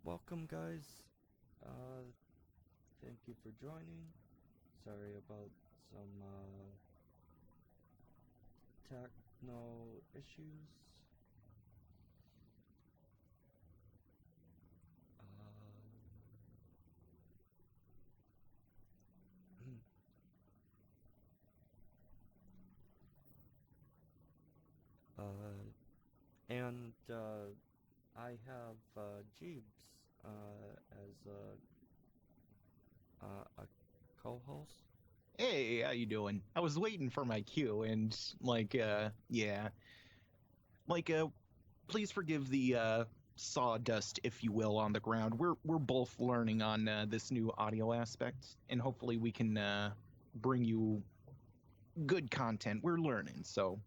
Welcome, guys. Uh, Thank you for joining. Sorry about some techno issues. Uh, and I have Jeeves as a co-host. Hey, how you doing? I was waiting for my cue and yeah. Like please forgive the sawdust if you will on the ground. We're both learning on this new audio aspect and hopefully we can bring you good content. We're learning. So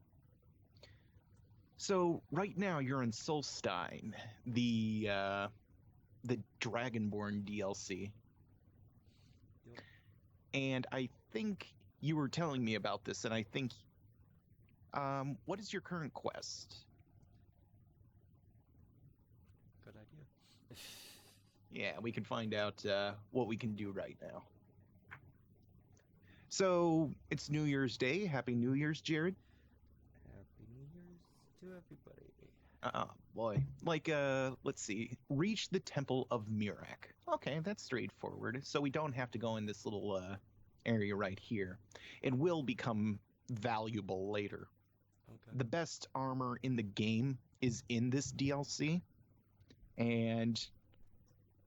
right now you're in Solstein, the Dragonborn DLC. Yep. And I think you were telling me about this and I think what is your current quest? Good idea. Yeah, we can find out what we can do right now. So it's New Year's Day. Happy New Year's, Jared. Happy New Year's to everybody. Oh boy. Let's see. Reach the Temple of Mirak. Okay, that's straightforward. So we don't have to go in this little area right here. It will become valuable later. Okay. The best armor in the game is in this DLC, and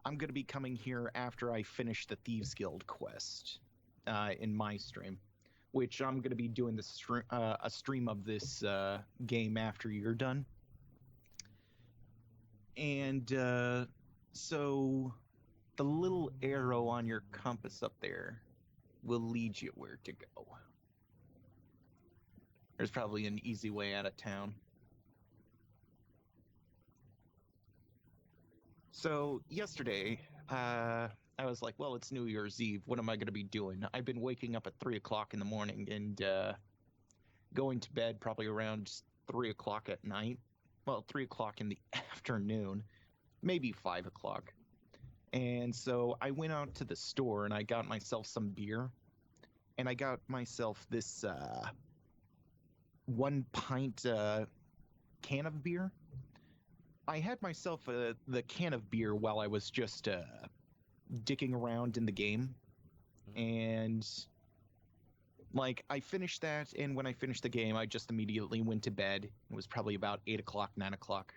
I'm going to be coming here after I finish the Thieves Guild quest in my stream, which I'm going to be doing a stream of this game after you're done. And so the little arrow on your compass up there will lead you where to go. There's probably an easy way out of town. So yesterday, I was like, well, it's New Year's Eve. What am I going to be doing? I've been waking up at 3 o'clock in the morning and going to bed probably around 3 o'clock at night. Well, 3 o'clock in the afternoon, maybe 5 o'clock. And so I went out to the store and I got myself some beer. And I got myself this 1 pint can of beer. I had myself the can of beer while I was just dicking around in the game. And like I finished that, and when I finished the game, I just immediately went to bed. It was probably about 8 o'clock, 9 o'clock.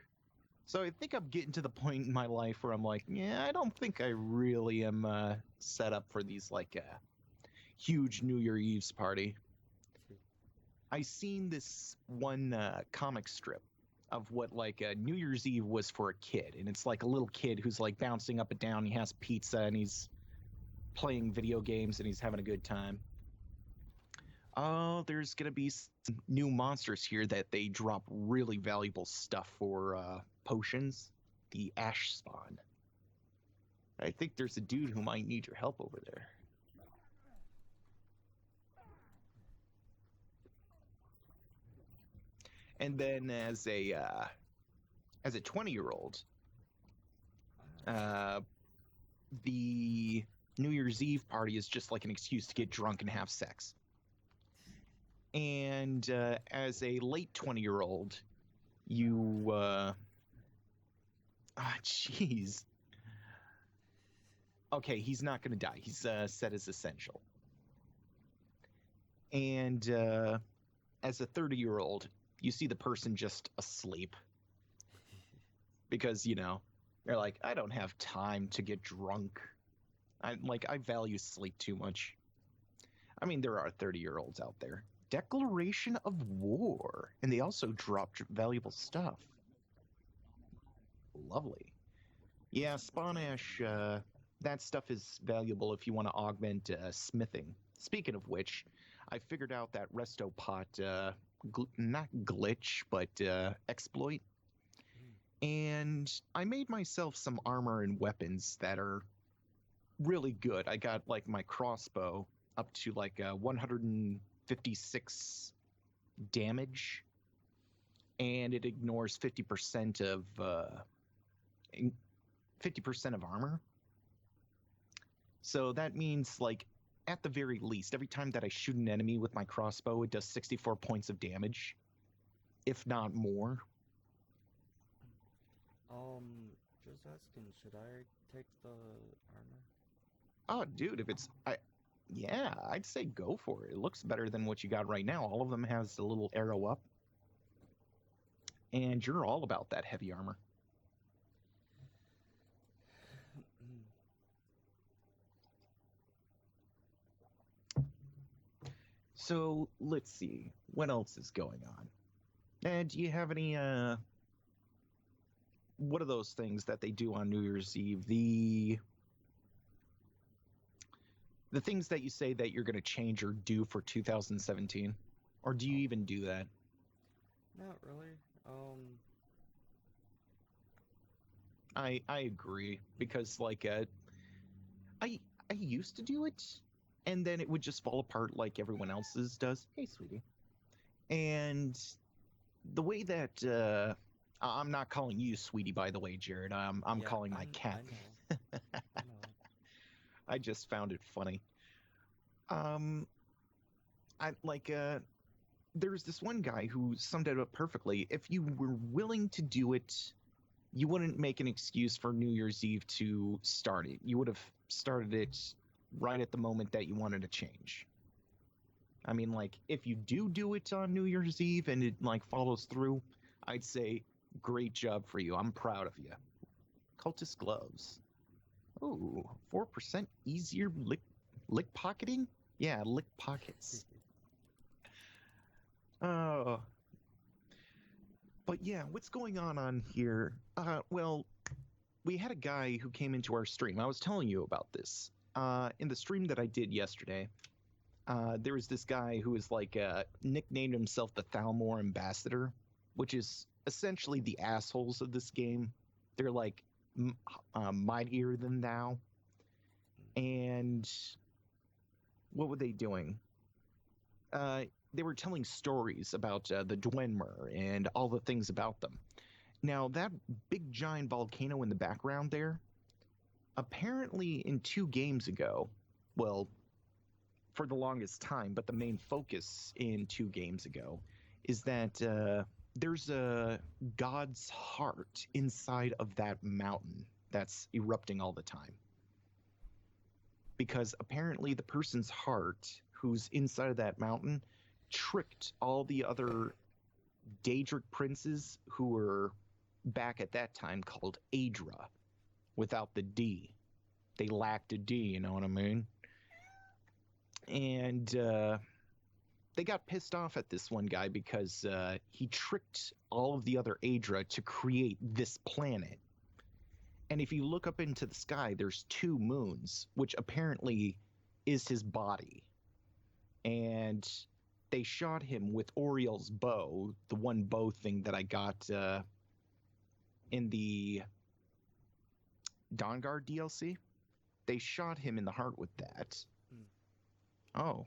So I think I'm getting to the point in my life where I'm like, yeah, I don't think I really am set up for these huge New Year Eve's party. I seen this one comic strip of what New Year's Eve was for a kid, and it's like a little kid who's like bouncing up and down. He has pizza and he's playing video games and he's having a good time. Oh, there's gonna be some new monsters here that they drop really valuable stuff for potions. The Ash Spawn. I think there's a dude who might need your help over there. And then as a 20-year-old, the New Year's Eve party is just like an excuse to get drunk and have sex. And as a late 20-year-old, you jeez. Okay, he's not going to die. He's set as essential. And as a 30-year-old, you see the person just asleep. Because, they're like, I don't have time to get drunk. I value sleep too much. I mean, there are 30-year-olds out there. Declaration of war. And they also dropped valuable stuff. Lovely. Yeah, Spawn Ash, that stuff is valuable if you want to augment smithing. Speaking of which, I figured out that Restopot, not glitch, but exploit. And I made myself some armor and weapons that are really good. I got my crossbow up to 156 damage, and it ignores 50% of 50% of armor. So that means, like, at the very least, every time that I shoot an enemy with my crossbow, it does 64 points of damage, if not more. Just asking, should I take the armor? Oh, dude, if it's yeah, I'd say go for it. It looks better than what you got right now. All of them has a little arrow up. And you're all about that heavy armor. So let's see, what else is going on? And do you have any what are those things that they do on New Year's Eve? The things that you say that you're going to change or do for 2017? Or do you even do that? Not really. I agree, because like I used to do it, and then it would just fall apart like everyone else's does. Hey, sweetie. And the way that I'm not calling you sweetie, by the way, Jared. I'm Yeah, calling my cat. I know. I know. I just found it funny. I like there's this one guy who summed it up perfectly. If you were willing to do it, you wouldn't make an excuse for New Year's Eve to start it. You would have started it right at the moment that you wanted to change. I mean, like, if you do it on New Year's Eve and it like follows through, I'd say great job for you. I'm proud of you. Cultist gloves. Oh, 4% easier lick pocketing? Yeah, lick pockets. Oh. But yeah, what's going on here? Well, we had a guy who came into our stream. I was telling you about this. In the stream that I did yesterday, there was this guy who was like nicknamed himself the Thalmor Ambassador, which is essentially the assholes of this game. They're like mightier than thou. And what were they doing? They were telling stories about the Dwenmer and all the things about them. Now, that big giant volcano in the background there, apparently in 2 games ago, well, for the longest time, but the main focus in 2 games ago is that there's a god's heart inside of that mountain that's erupting all the time. Because apparently the person's heart who's inside of that mountain tricked all the other Daedric princes who were back at that time called Aedra, without the D. They lacked a D, you know what I mean? And they got pissed off at this one guy because he tricked all of the other Aedra to create this planet. And if you look up into the sky, there's 2 moons, which apparently is his body. And they shot him with Oriel's bow, the one bow thing that I got in the Dawnguard DLC. They shot him in the heart with that. Oh.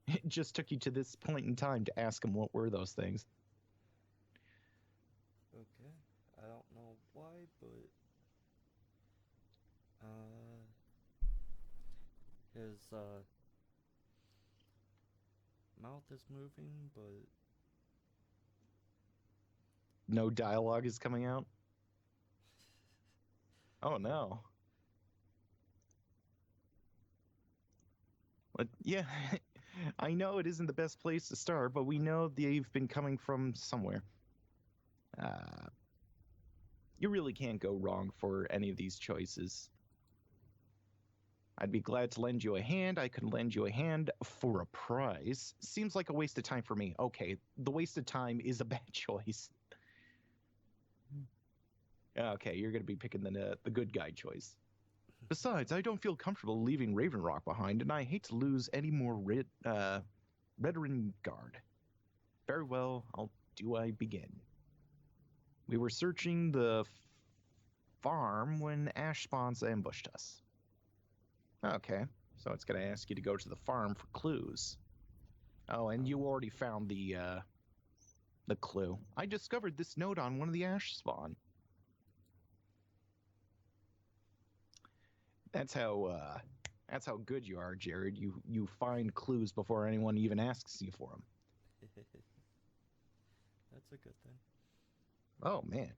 It just took you to this point in time to ask him what were those things. Okay. I don't know why, but his mouth is moving, but No dialogue is coming out? Oh no. But yeah, I know it isn't the best place to start, but we know they've been coming from somewhere. You really can't go wrong for any of these choices. I'd be glad to lend you a hand. I could lend you a hand for a prize. Seems like a waste of time for me. Okay, the waste of time is a bad choice. Okay, you're going to be picking the good guy choice. Besides, I don't feel comfortable leaving Raven Rock behind, and I hate to lose any more Redrin Guard. Very well, do I begin? We were searching the farm when Ash Spawns ambushed us. Okay, so it's going to ask you to go to the farm for clues. Oh, and you already found the clue. I discovered this note on one of the Ash Spawn. That's how good you are, Jared. You find clues before anyone even asks you for them. That's a good thing. Oh man,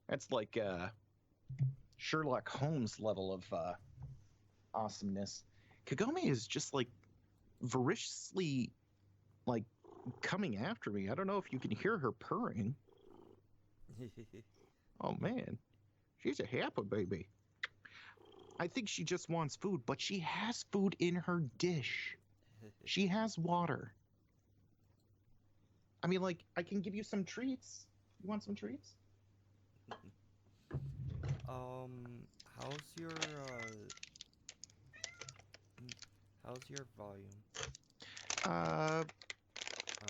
that's like Sherlock Holmes level of awesomeness. Kagome is just like voraciously like coming after me. I don't know if you can hear her purring. Oh man, she's a happy baby. I think she just wants food, but she has food in her dish. She has water. I mean, like, I can give you some treats. You want some treats? How's your how's your volume? Uh,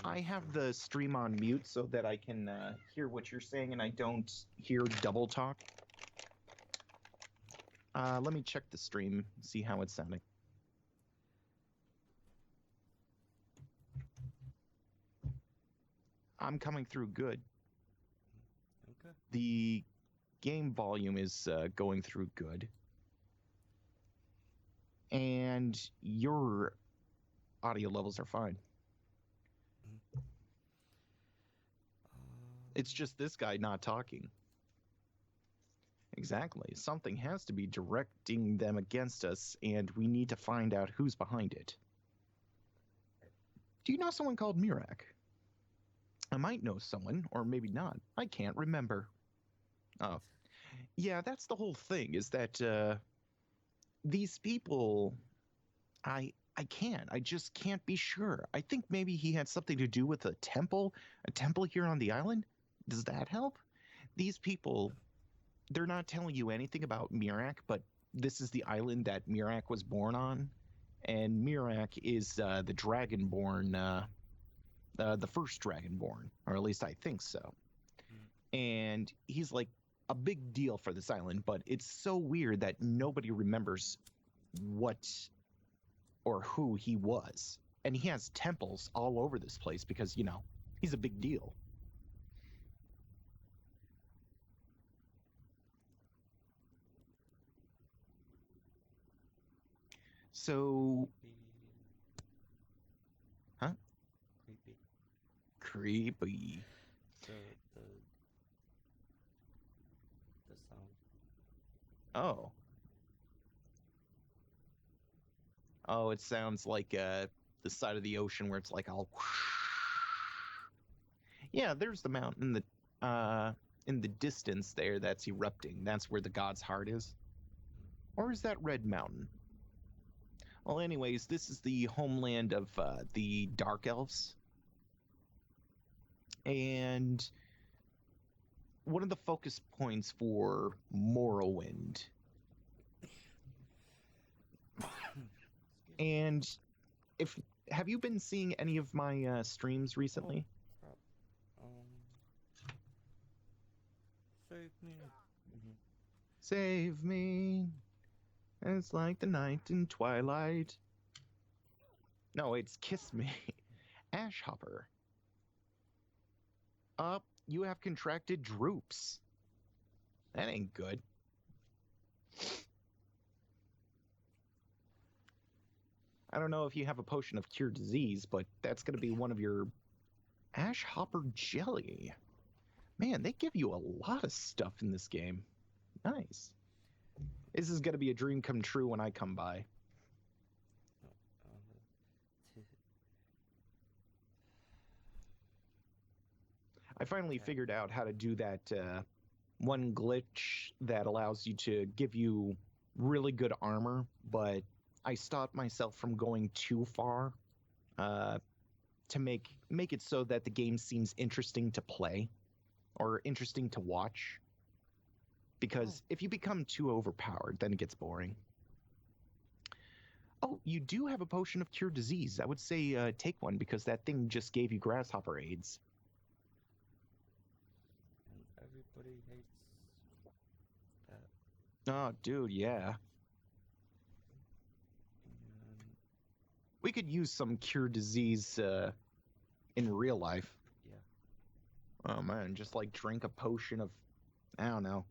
On I the have stream? the stream on mute so that I can hear what you're saying and I don't hear double talk. Let me check the stream, see how it's sounding. I'm coming through good. Okay. The game volume is going through good. And your audio levels are fine. It's just this guy not talking. Exactly. Something has to be directing them against us, and we need to find out who's behind it. Do you know someone called Mirak? I might know someone, or maybe not. I can't remember. Oh. Yeah, that's the whole thing, is that these people, I just can't be sure. I think maybe he had something to do with a temple here on the island. Does that help? These people, they're not telling you anything about Mirak, but this is the island that Mirak was born on, and Mirak is the Dragonborn, the first Dragonborn, or at least I think so. And he's like a big deal for this island, but it's so weird that nobody remembers what or who he was. And he has temples all over this place because, you know, he's a big deal. So, huh? Creepy. The sound. Oh. Oh, it sounds like the side of the ocean where it's like all. Yeah, there's the mountain in the distance there that's erupting. That's where the god's heart is. Or is that Red Mountain? Well, anyways, this is the homeland of the Dark Elves. And one of the focus points for Morrowind. And have you been seeing any of my streams recently? Save me. Save me. It's like the night in twilight. No, it's Kiss Me. Ashhopper. You have contracted droops. That ain't good. I don't know if you have a potion of cure disease, but that's going to be one of your Ashhopper jelly. Man, they give you a lot of stuff in this game. Nice. This is going to be a dream come true when I come by. I finally figured out how to do that one glitch that allows you to give you really good armor, but I stopped myself from going too far to make it so that the game seems interesting to play or interesting to watch. Because if you become too overpowered, then it gets boring. Oh, you do have a potion of cure disease. I would say take one because that thing just gave you grasshopper AIDS. And everybody hates that. Oh, dude, yeah. We could use some cure disease in real life. Yeah. Oh man, just like drink a potion of, I don't know.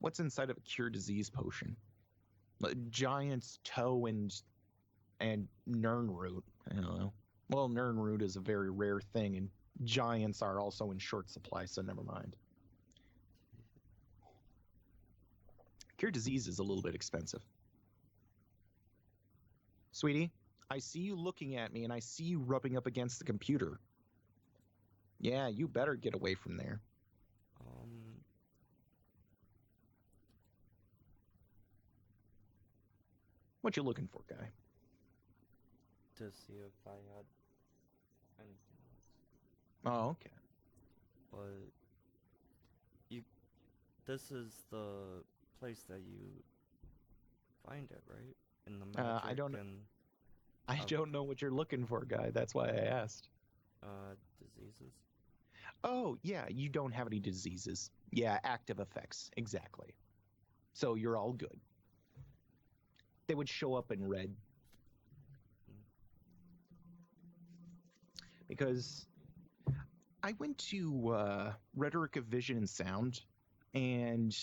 What's inside of a cure disease potion? Giant's toe and Nernroot. I don't know. Well, Nernroot is a very rare thing, and giants are also in short supply, so never mind. Cure disease is a little bit expensive. Sweetie, I see you looking at me, and I see you rubbing up against the computer. Yeah, you better get away from there. What you looking for, guy? To see if I had anything else. Oh, okay. But this is the place that you find it, right? In the magic I don't and know what you're looking for, guy. That's why I asked. diseases. Oh, yeah, you don't have any diseases. Yeah, active effects, exactly. So you're all good. They would show up in red. Because I went to Rhetoric of Vision and Sound, and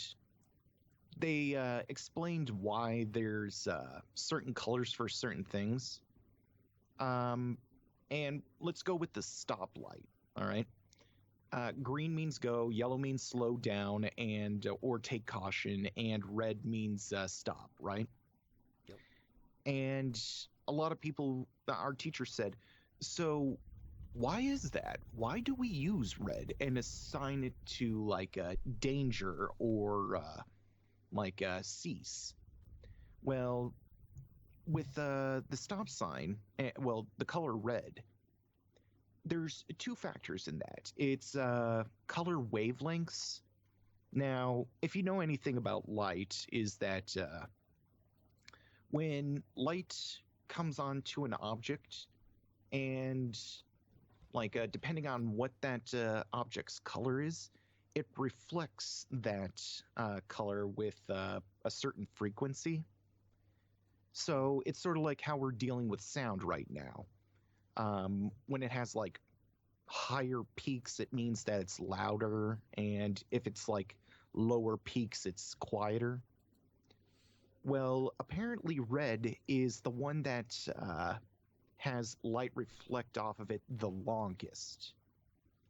they explained why there's certain colors for certain things. And let's go with the stoplight, all right? Green means go, yellow means slow down and or take caution, and red means stop, right? Yep. And a lot of people, our teacher said, so why is that? Why do we use red and assign it to like danger or cease? Well, with the stop sign, well, the color red, there's two factors in that. It's color wavelengths. Now, if you know anything about light, is that when light comes onto an object, and depending on what that object's color is, it reflects that color with a certain frequency. So it's sort of like how we're dealing with sound right now. When it has like higher peaks, it means that it's louder, and if it's like lower peaks, it's quieter. Well, apparently red is the one that has light reflect off of it the longest.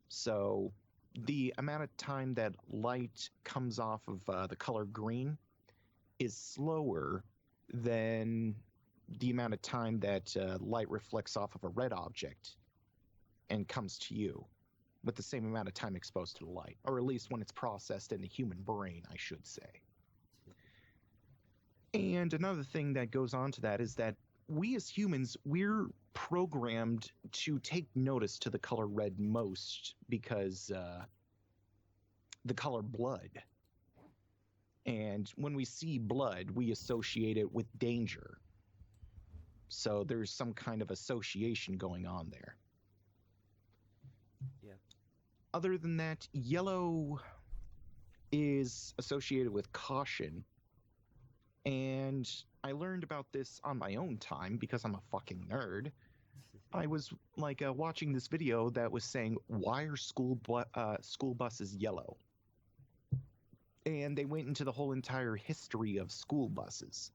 So the amount of time that light comes off of the color green is slower than the amount of time that light reflects off of a red object and comes to you with the same amount of time exposed to the light, or at least when it's processed in the human brain, I should say. And another thing that goes on to that is that we as humans, we're programmed to take notice to the color red most because the color blood. And when we see blood, we associate it with danger. So there's some kind of association going on there. Yeah. Other than that, yellow is associated with caution. And I learned about this on my own time because I'm a fucking nerd. I was watching this video that was saying, why are school buses yellow? And they went into the whole entire history of school buses.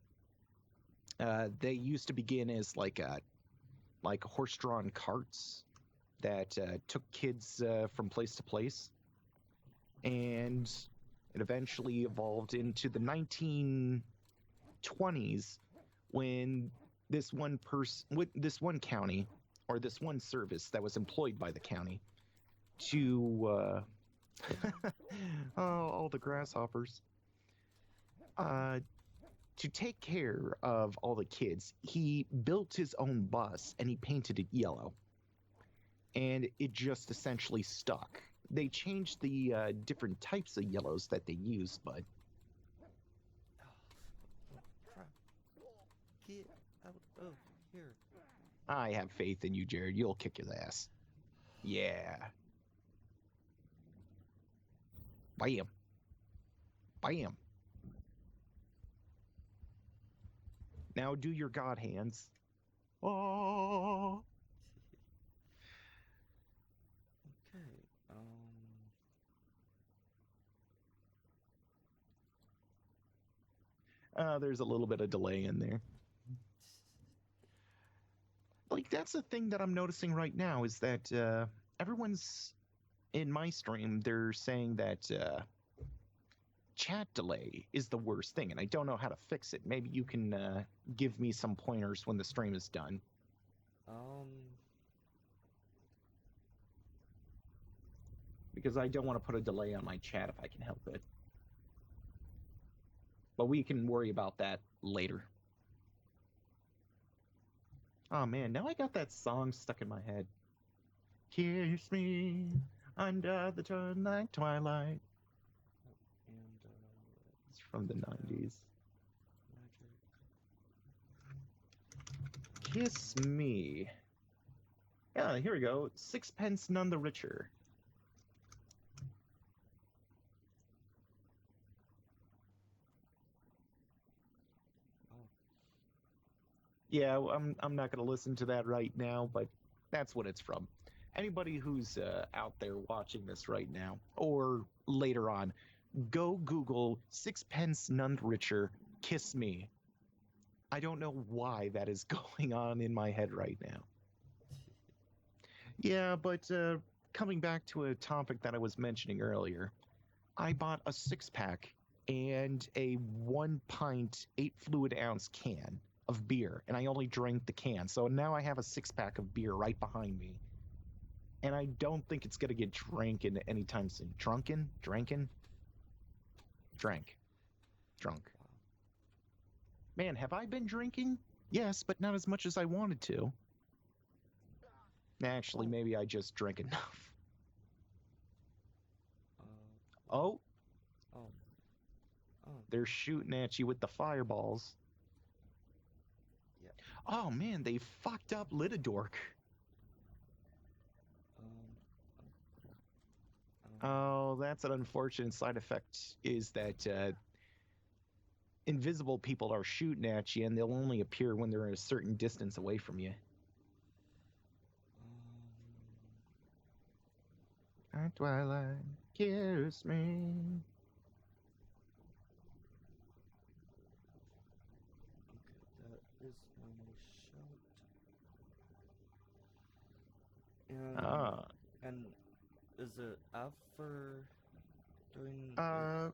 They used to begin as like horse-drawn carts that took kids from place to place. And it eventually evolved into the 1920s when this one county, or this one service that was employed by the county to oh, all the grasshoppers, to take care of all the kids, he built his own bus and he painted it yellow, and it just essentially stuck. They changed the different types of yellows that they used, but Crap. Get out of here. I have faith in you, Jared. You'll kick his ass. Yeah. Bam. Bam. Now do your god hands. Oh. Okay. There's a little bit of delay in there. Like, that's the thing that I'm noticing right now is that everyone's in my stream, they're saying that chat delay is the worst thing, and I don't know how to fix it. Maybe you can give me some pointers when the stream is done. Because I don't want to put a delay on my chat if I can help it. But we can worry about that later. Oh man, now I got that song stuck in my head. Kiss me under the night twilight. And It's from the 90s. magic. Kiss me. Yeah, here we go. Sixpence none the richer. Oh. Yeah, I'm not gonna listen to that right now, but that's what it's from. Anybody who's out there watching this right now or later on, go Google Sixpence None Richer, Kiss Me. I don't know why that is going on in my head right now. Yeah, but coming back to a topic that I was mentioning earlier, I bought a 6-pack and a 1 pint, 8 fluid ounce can of beer, and I only drank the can. So now I have a 6-pack of beer right behind me. And I don't think it's going to get drank anytime soon. Drunk. Wow. Man, have I been drinking? Yes, but not as much as I wanted to. Actually, maybe I just drank enough. Oh, Oh. they're shooting at you with the fireballs. Yeah. Oh man, they fucked up Litadork. Oh, that's an unfortunate side effect, is that invisible people are shooting at you and they'll only appear when they're a certain distance away from you. At twilight, kiss me. Okay, that is my shout. And is it after doing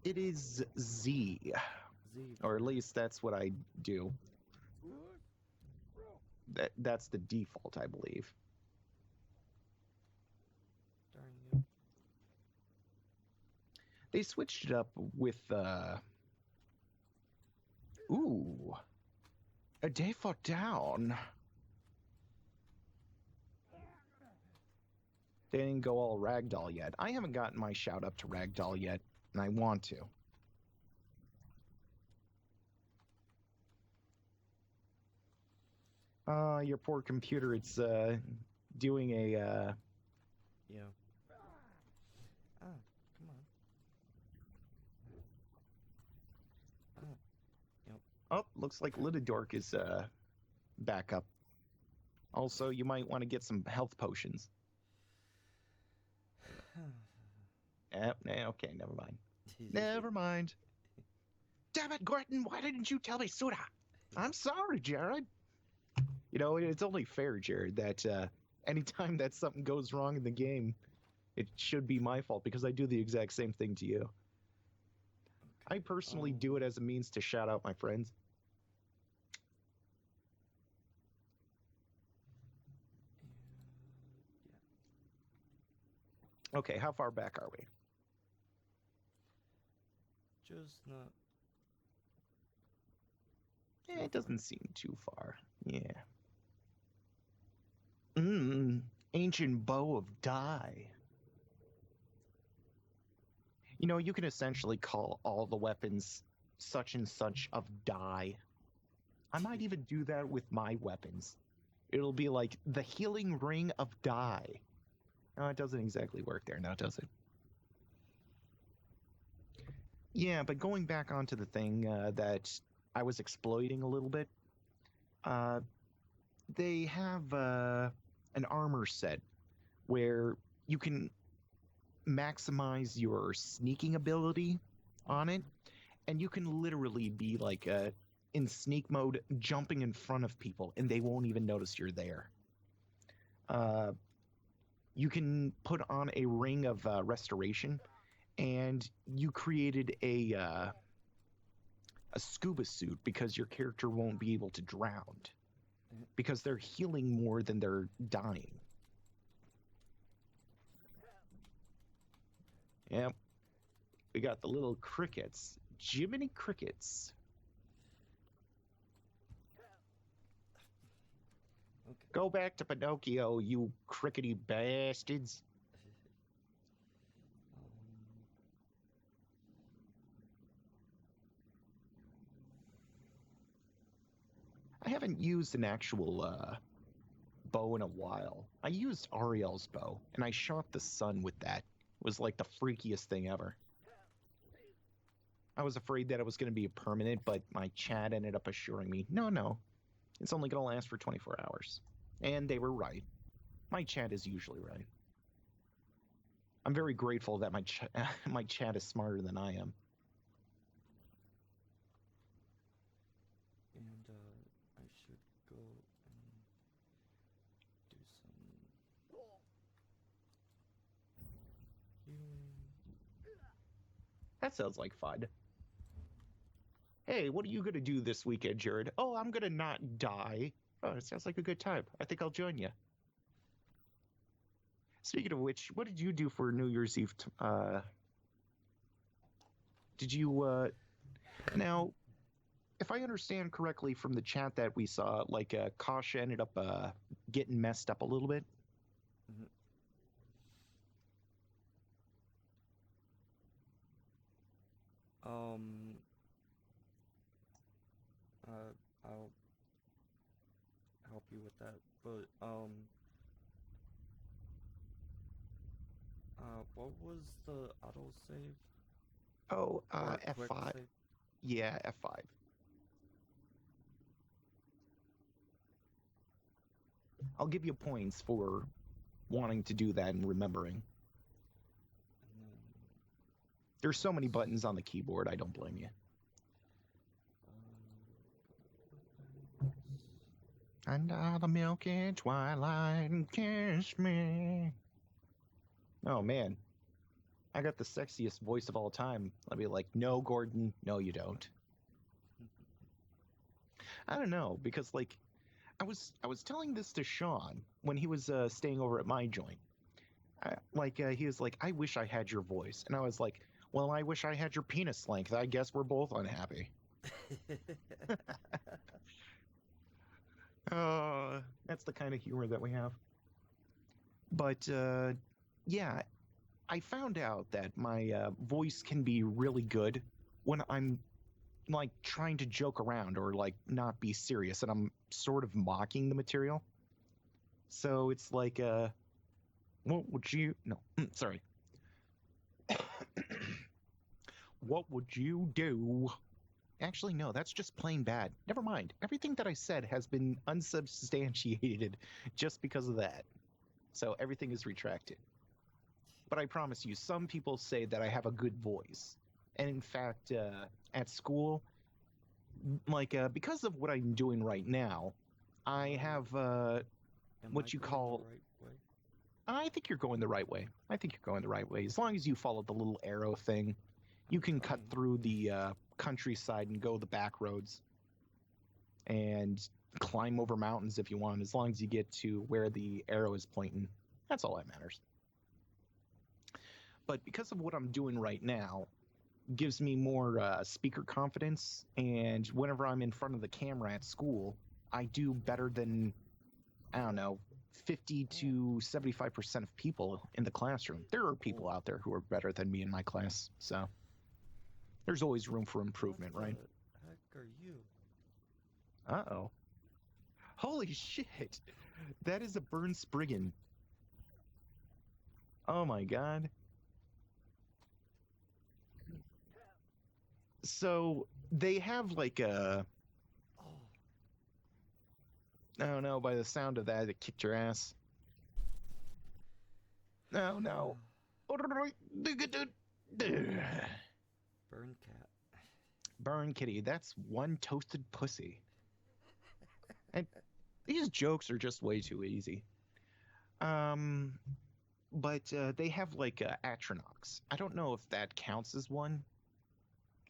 It is Z. Z? Or at least that's what I do. That's the default, I believe. Darn you. They switched it up with ooh, a day for down. They didn't go all ragdoll yet. I haven't gotten my shout up to ragdoll yet, and I want to. Your poor computer, it's doing a Yeah. Come on. Yep. Oh, looks like Litadork is back up. Also, you might want to get some health potions. Okay, never mind. Never mind. Damn it, Gordon, why didn't you tell me sooner? I'm sorry, Jared. You know, it's only fair, Jared, that anytime that something goes wrong in the game, it should be my fault because I do the exact same thing to you. I personally do it as a means to shout out my friends. Okay, how far back are we? Just not. It doesn't seem too far. Yeah. Ancient bow of dye. You know, you can essentially call all the weapons such and such of dye. I might even do that with my weapons. It'll be like the healing ring of dye. No, it doesn't exactly work there now, does it? Yeah, but going back onto the thing that I was exploiting a little bit, they have an armor set where you can maximize your sneaking ability on it, and you can literally be like in sneak mode, jumping in front of people, and they won't even notice you're there. You can put on a ring of restoration, and you created a scuba suit because your character won't be able to drown because they're healing more than they're dying. Yep. We got the little crickets. Jiminy Crickets. Okay. Go back to Pinocchio, you crickety bastards. I haven't used an actual bow in a while. I used Ariel's bow, and I shot the sun with that. It was like the freakiest thing ever. I was afraid that it was going to be permanent, but my chat ended up assuring me, no, it's only going to last for 24 hours. And they were right. My chat is usually right. I'm very grateful that my chat is smarter than I am. And I should go and do some healing. That sounds like fun. Hey, what are you going to do this weekend, Jared? Oh, I'm going to not die. Oh, it sounds like a good time. I think I'll join you. Speaking of which, what did you do for New Year's Eve? Did you, now, if I understand correctly from the chat that we saw, like, Kasha ended up getting messed up a little bit? Mm-hmm. I'll help you with that, but what was the autosave? Oh, Or quick F5. save? Yeah, F5. I'll give you points for wanting to do that and remembering. And then, There's so many buttons on the keyboard, I don't blame you. Under the milky twilight, kiss me. Oh man, I got the sexiest voice of all time. I'd be like, no, Gordon, no, you don't. I don't know, because like, I was telling this to Sean when he was staying over at my joint. He was like, I wish I had your voice, and I was like, well, I wish I had your penis length. I guess we're both unhappy. That's the kind of humor that we have. But yeah, I found out that my voice can be really good when I'm like trying to joke around or like not be serious, and I'm sort of mocking the material. So it's like, what would you? No, sorry. What would you do? Actually, no, that's just plain bad. Never mind. Everything that I said has been unsubstantiated just because of that. So everything is retracted. But I promise you, some people say that I have a good voice. And in fact, at school, like, because of what I'm doing right now, I have what you call... the right way? I think you're going the right way. I think you're going the right way. As long as you follow the little arrow thing, you can cut through the countryside and go the back roads and climb over mountains if you want, as long as you get to where the arrow is pointing. That's all that matters. But because of what I'm doing right now, gives me more speaker confidence, and whenever I'm in front of the camera at school, I do better than, I don't know, 50 to 75% of people in the classroom. There are people out there who are better than me in my class, so there's always room for improvement, right? What the heck are you? Uh-oh. Holy shit! That is a Burn Spriggan. Oh my god. So, they have like a... I don't know, by the sound of that, it kicked your ass. Oh no. Burn cat. Burn Kitty, that's one toasted pussy. And these jokes are just way too easy. But they have like Atronox. I don't know if that counts as one.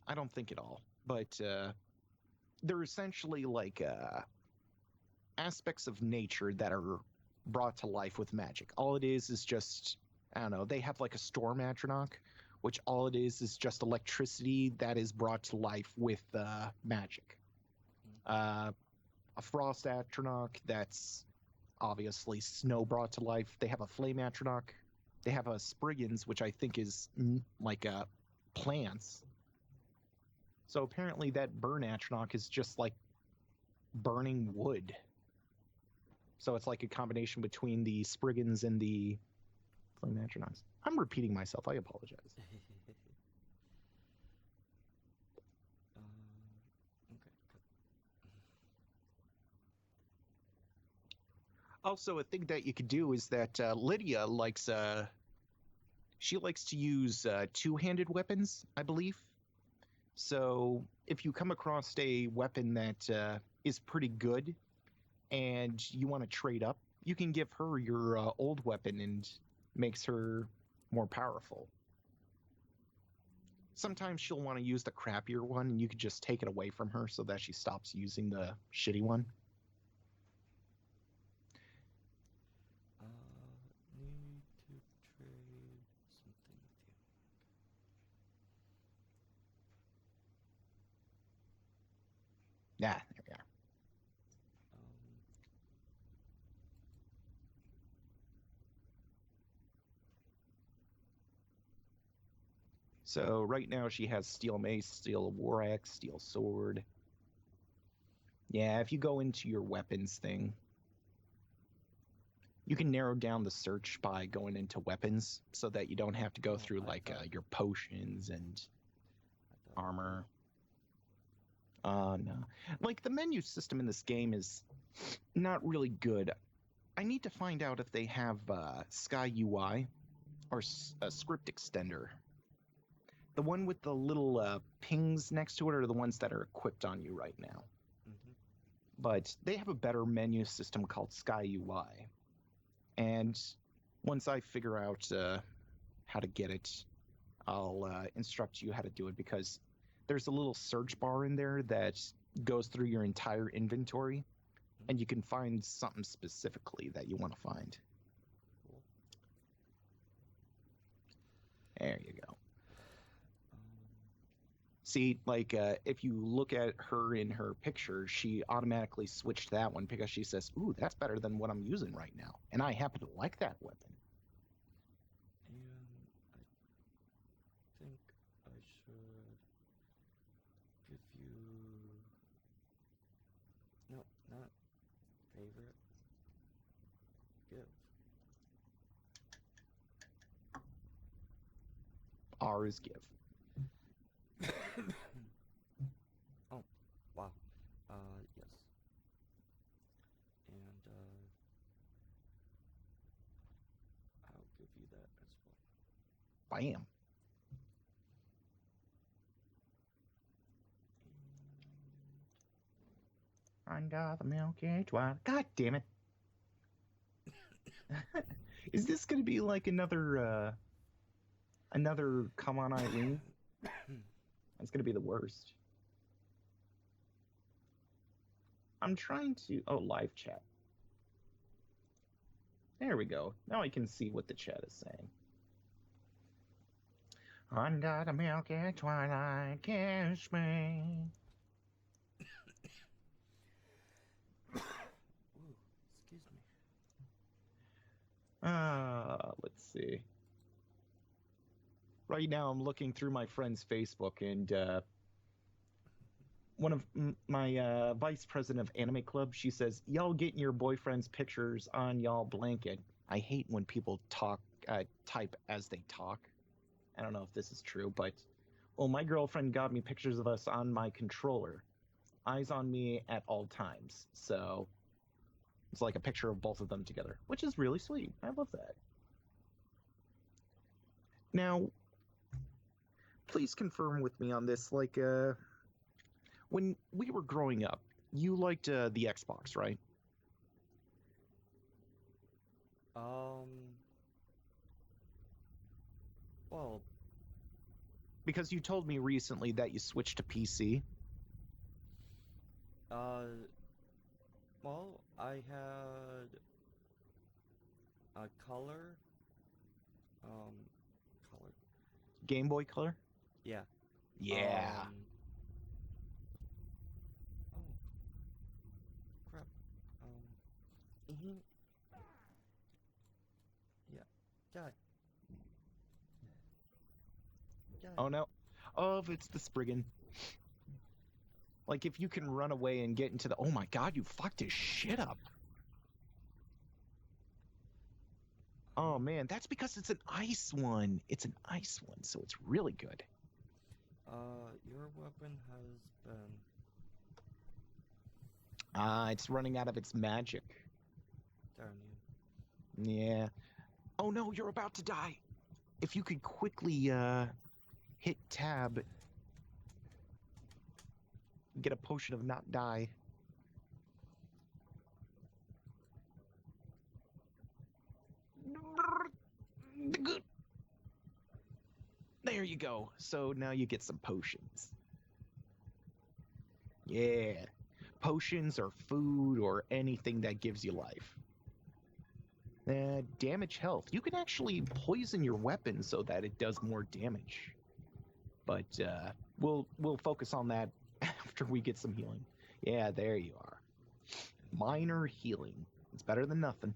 I don't think at all. But they're essentially like aspects of nature that are brought to life with magic. All it is just, I don't know, they have like a storm Atronach, which all it is just electricity that is brought to life with magic. A frost Atronach, that's obviously snow brought to life. They have a flame Atronach. They have a Spriggans, which I think is like plants. So apparently that burn Atronach is just like burning wood. So it's like a combination between the Spriggans and the flame Atronachs. I'm repeating myself. I apologize. Okay, good. Also, a thing that you could do is that Lydia likes she likes to use two-handed weapons, I believe. So if you come across a weapon that is pretty good and you want to trade up, you can give her your old weapon and makes her more powerful. Sometimes she'll want to use the crappier one and you could just take it away from her so that she stops using the shitty one. Need to trade something with you. Yeah, there we are. So right now she has steel mace, steel war axe, steel sword. Yeah, if you go into your weapons thing, you can narrow down the search by going into weapons so that you don't have to go through like your potions and armor. No. Like the menu system in this game is not really good. I need to find out if they have Sky UI or a script extender. The one with the little pings next to it are the ones that are equipped on you right now. Mm-hmm. But they have a better menu system called Sky UI. And once I figure out how to get it, I'll instruct you how to do it, because there's a little search bar in there that goes through your entire inventory, and you can find something specifically that you want to find. Cool. There you go. See, like, if you look at her in her picture, she automatically switched that one because she says, ooh, that's better than what I'm using right now. And I happen to like that weapon. And I think I should give you... No, not favorite. Give. R is give. Oh, wow. Yes. And, I'll give you that as well. Bam. Under the milky twilight. God damn it. Is this going to be like another Come On Eileen? That's going to be the worst. I'm trying to... Oh, live chat. There we go. Now I can see what the chat is saying. Under the milky twilight, kiss me. Ooh, excuse me. Let's see. Right now I'm looking through my friend's Facebook, and one of my vice president of Anime Club, she says, y'all getting your boyfriend's pictures on y'all blanket. I hate when people type as they talk. I don't know if this is true, but, well, my girlfriend got me pictures of us on my controller. Eyes on me at all times. So it's like a picture of both of them together, which is really sweet. I love that. Now, please confirm with me on this, like, when we were growing up, you liked the Xbox, right? Um, well, Because you told me recently that you switched to PC. uh, I had a um, color, Game Boy Color? yeah, Yeah. oh, crap, mhm, yeah, die, die, Oh no. Oh, it's the Spriggan. Like, if you can run away and get into the. Oh my god, you fucked his shit up. Oh man, that's because it's an ice one. It's an ice one, so it's really good. your weapon has been, It's running out of its magic. darn you, Yeah. Oh no, you're about to die. If you could quickly hit tab, get a potion of not die. There you go. So now you get some potions. Yeah. Potions or food or anything that gives you life. Damage health. You can actually poison your weapon so that it does more damage. But we'll focus on that after we get some healing. Yeah, there you are. Minor healing. It's better than nothing.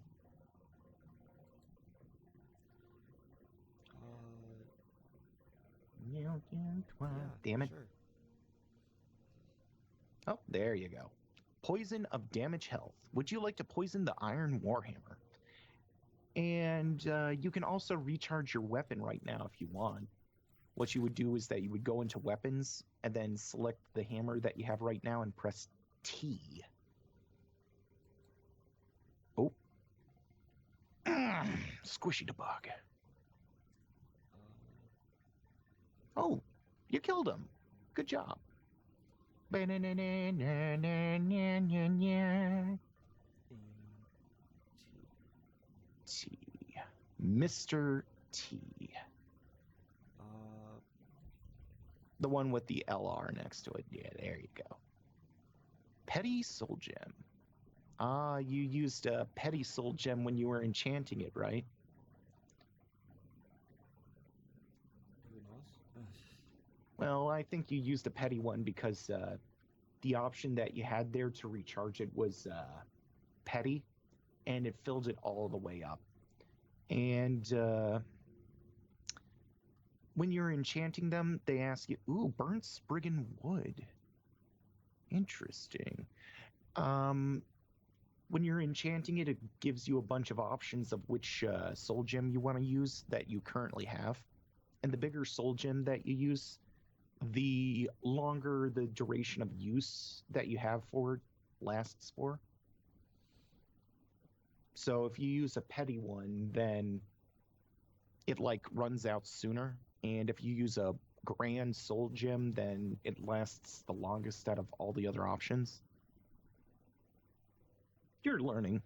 yeah, Damn it. sure, Oh, there you go. Poison of damage health. Would you like to poison the Iron Warhammer? And you can also recharge your weapon right now if you want. What you would do is that you would go into weapons and then select the hammer that you have right now and press T. Oh. Squishy the bug. Oh, you killed him. Good job. T. Mr. T. The one with the LR next to it. Yeah, there you go. Petty Soul Gem. You used a Petty Soul Gem when you were enchanting it, right? who knows, Well, I think you used a Petty one because the option that you had there to recharge it was Petty, and it filled it all the way up. And when you're enchanting them, they ask you, ooh, burnt Spriggan wood. Interesting. When you're enchanting it, it gives you a bunch of options of which soul gem you want to use that you currently have. And the bigger soul gem that you use, the longer the duration of use that you have for it lasts for. So if you use a petty one, then it like runs out sooner. And if you use a grand soul gem, then it lasts the longest out of all the other options. You're learning.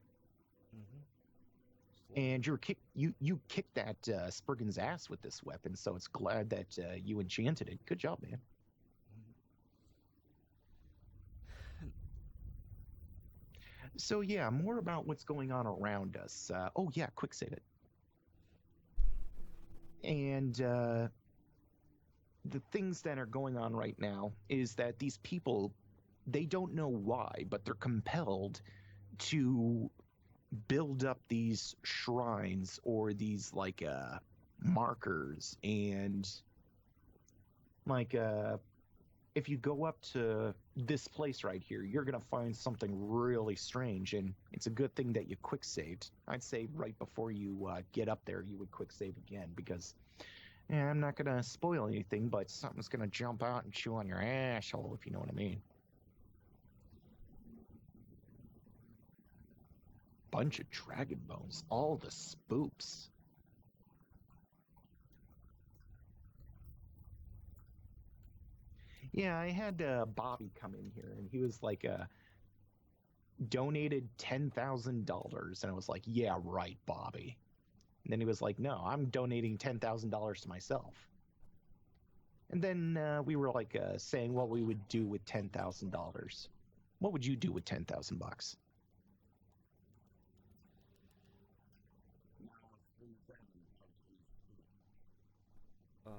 And you kicked that Spriggan's ass with this weapon, so it's glad that you enchanted it. Good job, man. So yeah, more about what's going on around us. Oh yeah, quick save it. And the things that are going on right now is that these people, they don't know why, but they're compelled to build up these shrines or these like markers, and like if you go up to this place right here, you're gonna find something really strange, and it's a good thing that you quick saved. I'd say right before you get up there, you would quick save again, because I'm not gonna spoil anything, but something's gonna jump out and chew on your asshole, if you know what I mean. Bunch of dragon bones, all the spoops. Yeah, I had Bobby come in here, and he was like, donated $10,000, and I was like, yeah, right, Bobby. And then he was like, no, I'm donating $10,000 to myself. And then we were like saying what we would do with $10,000. What would you do with 10,000 bucks? Uh,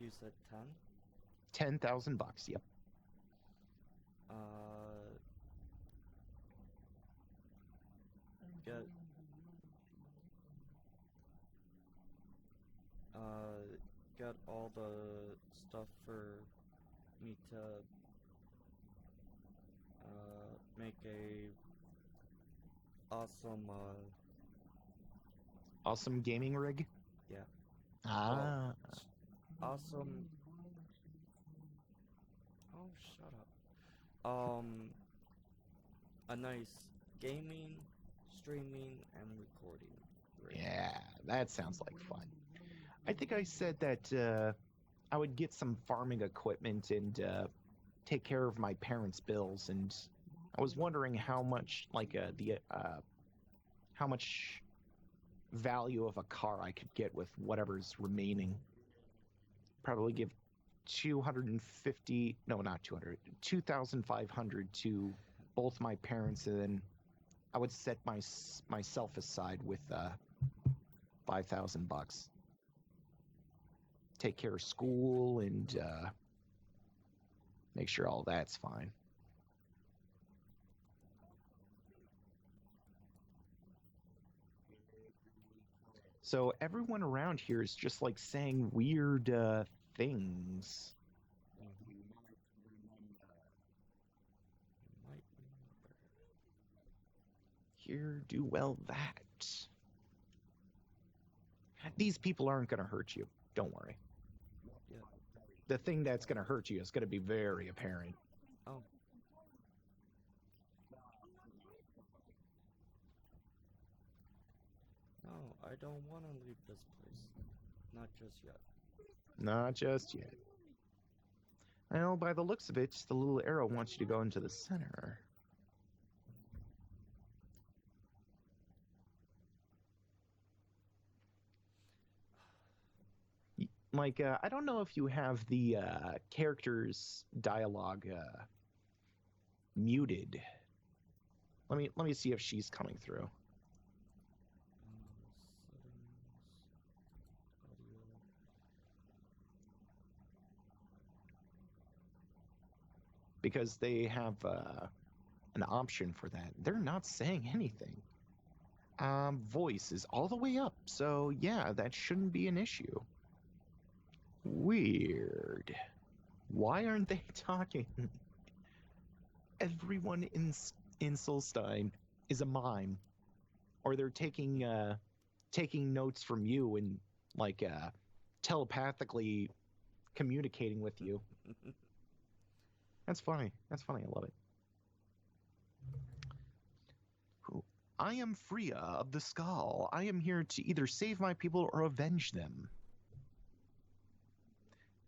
you said 10? 10,000 bucks. Yep. Uh, get get all the stuff for me to make a awesome Awesome gaming rig. yeah. Ah. Awesome. Oh, shut up. A nice gaming, streaming, and recording rig. Yeah, that sounds like fun. I think I said that I would get some farming equipment and take care of my parents' bills, and I was wondering how much, like how much value of a car I could get with whatever's remaining. Probably give 250, no, not 200, 2,500 to both my parents, and then I would set myself aside with 5,000 bucks. Take care of school and make sure all that's fine. So everyone around here is just like saying weird things. You might remember. Here, do well that. These people aren't going to hurt you. Don't worry. Yeah. The thing that's going to hurt you is going to be very apparent. Oh. No, I don't want to leave this place. Not just yet. Not just yet. Well, by the looks of it, the little arrow wants you to go into the center. Like, I don't know if you have the character's dialogue muted. Let me see if she's coming through. Settings, audio. Because they have an option for that. They're not saying anything. Voice is all the way up, so yeah, that shouldn't be an issue. Weird. Why aren't they talking? Everyone in Solstein is a mime, or they're taking notes from you and like telepathically communicating with you. That's funny. That's funny. I love it. I am Freya of the Skull. I am here to either save my people or avenge them.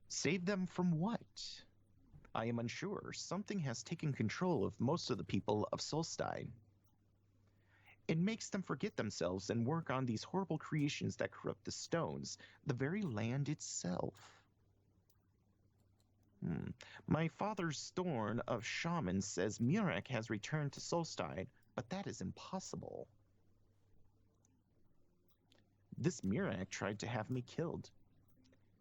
Save them from what? I am unsure. Something has taken control of most of the people of Solstein. It makes them forget themselves and work on these horrible creations that corrupt the stones, the very land itself. My father Storn of Shaman says Murak has returned to Solstein, but that is impossible. This Murak tried to have me killed.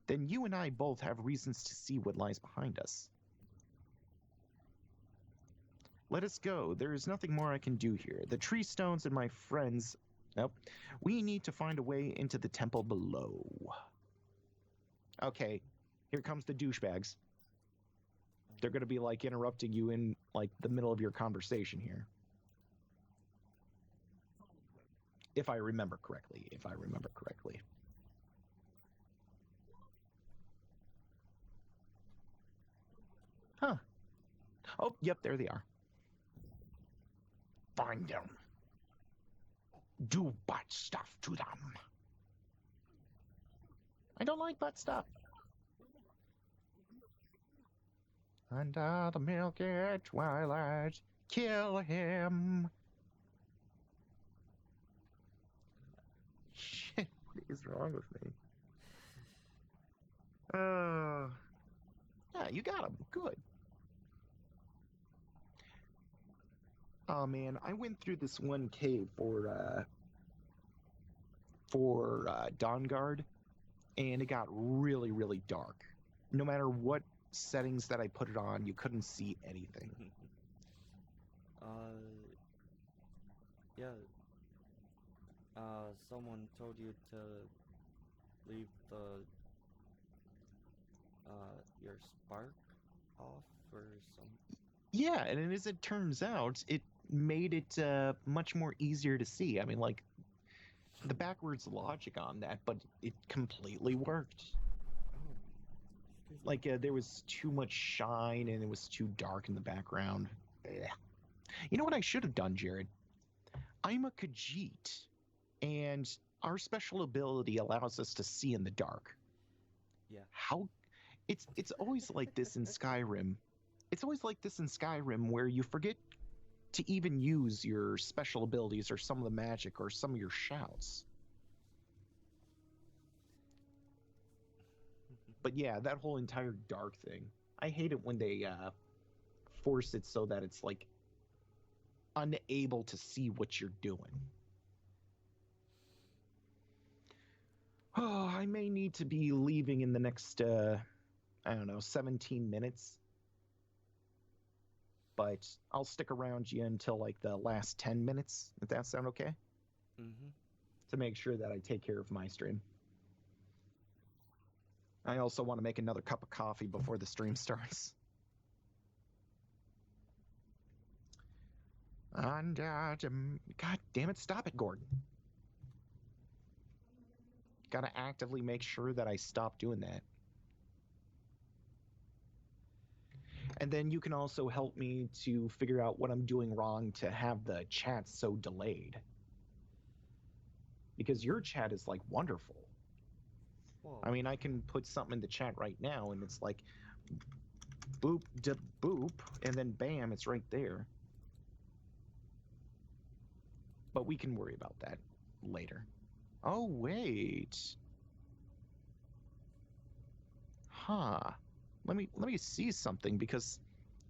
Then you and I both have reasons to see what lies behind us. Let us go. There is nothing more I can do here. The tree stones and my friends... Nope. We need to find a way into the temple below. Okay, here comes the douchebags. They're going to be like interrupting you in like the middle of your conversation here. If I remember correctly. Huh. Oh, yep, there they are. Find them. Do butt stuff to them. I don't like butt stuff. Under the milky twilight, kill him. Shit, what is wrong with me? Yeah, you got him. Good. Oh man, I went through this one cave for Dawn Guard, and it got really, really dark. No matter what settings that I put it on, you couldn't see anything. Yeah. Someone told you to leave your spark off or some. Yeah, and as it turns out, it made it much more easier to see. I mean, like, the backwards logic on that, but it completely worked. Oh, Like, there was too much shine and it was too dark in the background. Ugh. You know what I should have done, Jared? I'm a Khajiit, and our special ability allows us to see in the dark. yeah. How? It's always like this in Skyrim. It's always like this in Skyrim where you forget to even use your special abilities or some of the magic or some of your shouts. But yeah, that whole entire dark thing. I hate it when they force it so that it's like unable to see what you're doing. Oh, I may need to be leaving in the next, I don't know, 17 minutes. But I'll stick around you until like the last 10 minutes, if that sound okay? Mm-hmm. To make sure that I take care of my stream. I also want to make another cup of coffee before the stream starts. And, God damn it, stop it, Gordon. Gotta actively make sure that I stop doing that. And then you can also help me to figure out what I'm doing wrong to have the chat so delayed. Because your chat is like wonderful. Whoa. I mean, I can put something in the chat right now and it's like boop, da boop, and then bam, it's right there. But we can worry about that later. Oh, wait. Huh. Let me see something because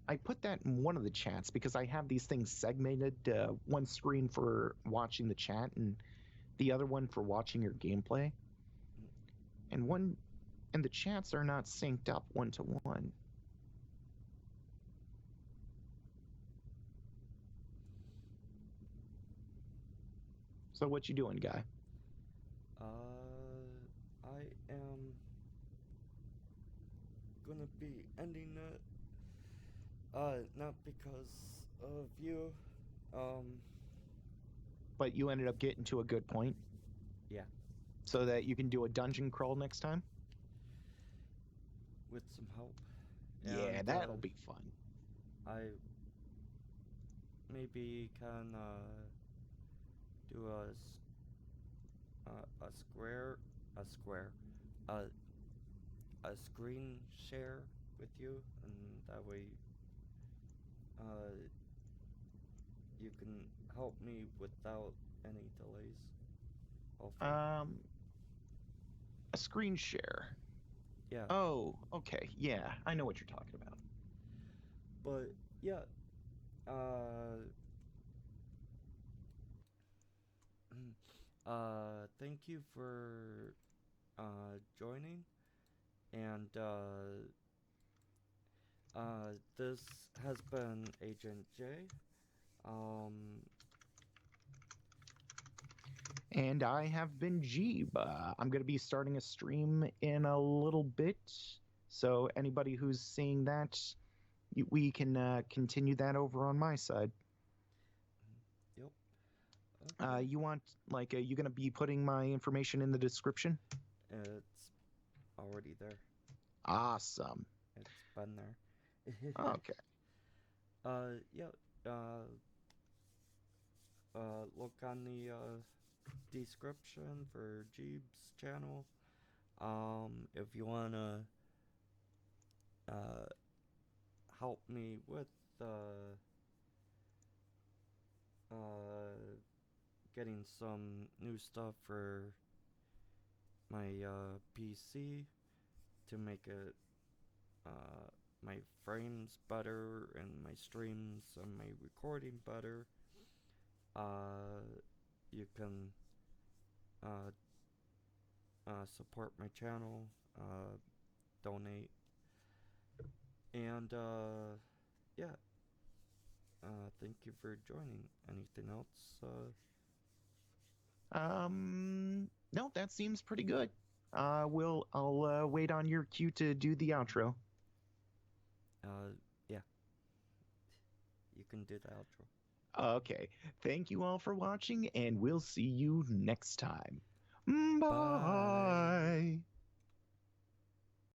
I put that in one of the chats because I have these things segmented, one screen for watching the chat and the other one for watching your gameplay. And the chats are not synced up one to one. So what you doing, guy? I am gonna be ending it. Not because of you. But you ended up getting to a good point. Yeah. So that you can do a dungeon crawl next time? With some help. Yeah, And, that'll be fun. I maybe can do a screen share with you, and that way you can help me without any delays. Hopefully. A screen share. Yeah. Oh, okay. Yeah, I know what you're talking about. But yeah, thank you for joining, and this has been Agent J. And I have been Jeeb. I'm going to be starting a stream in a little bit. So anybody who's seeing that, we can continue that over on my side. Yep. Okay. You want, like, you going to be putting my information in the description? It's already there. Awesome. It's been there. Okay. Yeah. Look on the description for Jeeb's channel. If you wanna help me with uh, getting some new stuff for my PC to make it my frames better and my streams and my recording better. You can uh, support my channel, donate, and yeah. Thank you for joining. Anything else? No, that seems pretty good. I'll wait on your cue to do the outro. Yeah. You can do the outro. Okay. Thank you all for watching, and we'll see you next time. Bye. Bye.